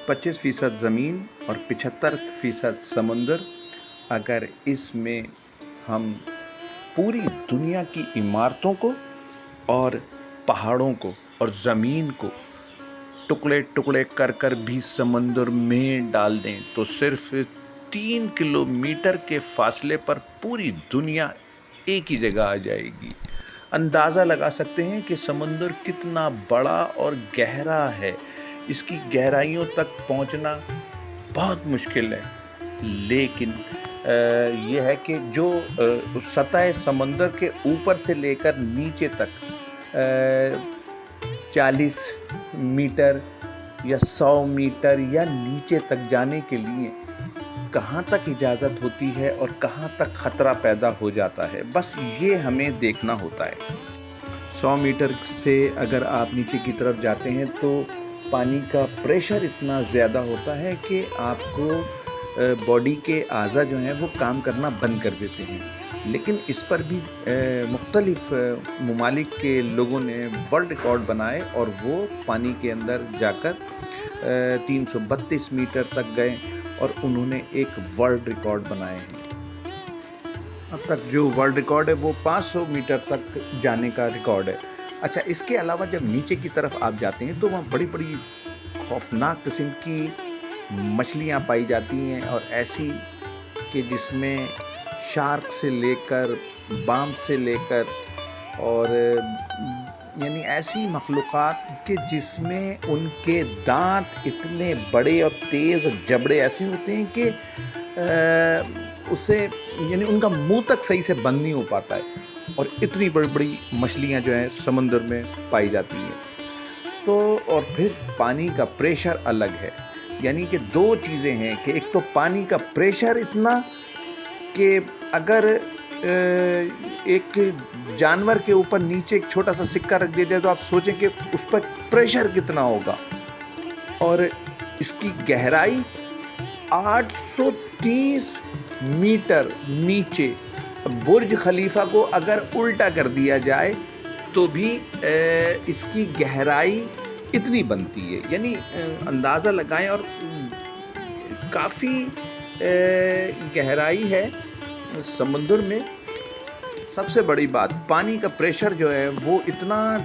25% ज़मीन और 75% समुंदर, अगर इसमें हम पूरी दुनिया की इमारतों को और पहाड़ों को और ज़मीन को टुकड़े टुकड़े कर कर भी समुंदर में डाल दें तो सिर्फ 3 किलोमीटर के फासले पर पूरी दुनिया एक ही जगह आ जाएगी। अंदाज़ा लगा सकते हैं कि समुंदर कितना बड़ा और गहरा है। इसकी गहराइयों तक पहुंचना बहुत मुश्किल है, लेकिन ये है कि जो सतह समंदर के ऊपर से लेकर नीचे तक 40 मीटर या 100 मीटर या नीचे तक जाने के लिए कहाँ तक इजाज़त होती है और कहाँ तक ख़तरा पैदा हो जाता है, बस ये हमें देखना होता है। 100 मीटर से अगर आप नीचे की तरफ जाते हैं तो पानी का प्रेशर इतना ज़्यादा होता है कि आपको बॉडी के आज़ा जो हैं वो काम करना बंद कर देते हैं। लेकिन इस पर भी मुख्तलिफ़ ममालिक के लोगों ने वर्ल्ड रिकॉर्ड बनाए और वो पानी के अंदर जाकर 332 मीटर तक गए और उन्होंने एक वर्ल्ड रिकॉर्ड बनाए हैं। अब तक जो वर्ल्ड रिकॉर्ड है वो 500 मीटर तक जाने का रिकॉर्ड है। अच्छा, इसके अलावा जब नीचे की तरफ आप जाते हैं तो वहाँ बड़ी बड़ी खौफनाक किस्म की मछलियाँ पाई जाती हैं, और ऐसी कि जिसमें शार्क से लेकर बाम से लेकर और यानी ऐसी मखलूक़ात कि जिसमें उनके दांत इतने बड़े और तेज़ और जबड़े ऐसे होते हैं कि उससे यानी उनका मुंह तक सही से बंद नहीं हो पाता है, और इतनी बड़ी बड़ी मछलियाँ जो हैं समंदर में पाई जाती हैं। तो और फिर पानी का प्रेशर अलग है, यानी कि दो चीज़ें हैं कि एक तो पानी का प्रेशर इतना कि अगर एक जानवर के ऊपर नीचे एक छोटा सा सिक्का रख दिया जाए तो आप सोचें कि उस पर प्रेशर कितना होगा, और इसकी गहराई 830 मीटर नीचे। बुर्ज खलीफा को अगर उल्टा कर दिया जाए तो भी इसकी गहराई इतनी बनती है, यानी अंदाज़ा लगाएं। और काफ़ी गहराई है समुंदर में। सबसे बड़ी बात, पानी का प्रेशर जो है वो इतना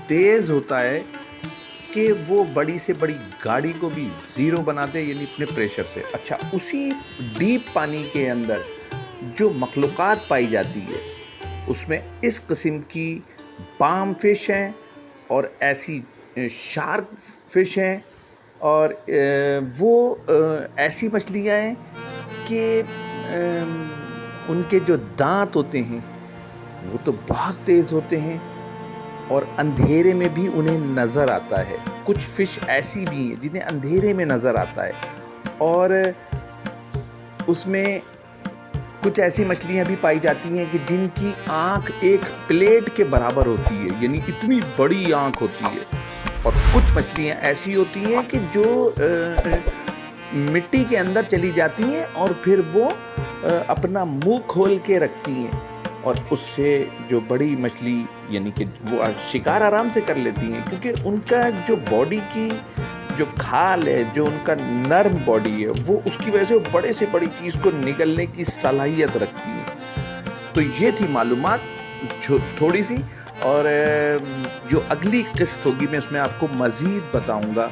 तेज़ होता है कि वो बड़ी से बड़ी गाड़ी को भी ज़ीरो बना दे, यानी अपने प्रेशर से। अच्छा, उसी डीप पानी के अंदर जो मखलूक़ात पाई जाती है उसमें इस किस्म की पाम फिश हैं और ऐसी शार्क फिश हैं, और वो ऐसी मछलियाँ हैं कि उनके जो दांत होते हैं वो तो बहुत तेज़ होते हैं और अंधेरे में भी उन्हें नज़र आता है। कुछ फ़िश ऐसी भी हैं जिन्हें अंधेरे में नज़र आता है, और उसमें कुछ ऐसी मछलियाँ भी पाई जाती हैं कि जिनकी आँख एक प्लेट के बराबर होती है, यानी इतनी बड़ी आँख होती है। और कुछ मछलियाँ ऐसी होती हैं कि जो मिट्टी के अंदर चली जाती हैं और फिर वो अपना मुंह खोल के रखती हैं, और उससे जो बड़ी मछली यानी कि वो शिकार आराम से कर लेती हैं, क्योंकि उनका जो बॉडी की जो खाल है, जो उनका नर्म बॉडी है, वो उसकी वजह से वो बड़े से बड़ी चीज़ को निगलने की सलाहियत रखती है। तो ये थी मालूमात थोड़ी सी, और जो अगली किस्त होगी मैं उसमें आपको मज़ीद बताऊंगा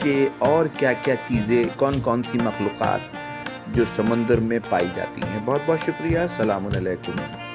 कि और क्या क्या चीज़ें, कौन कौन सी मखलूक़ात जो समंदर में पाई जाती हैं। बहुत बहुत शुक्रिया। अस्सलामु अलैकुम।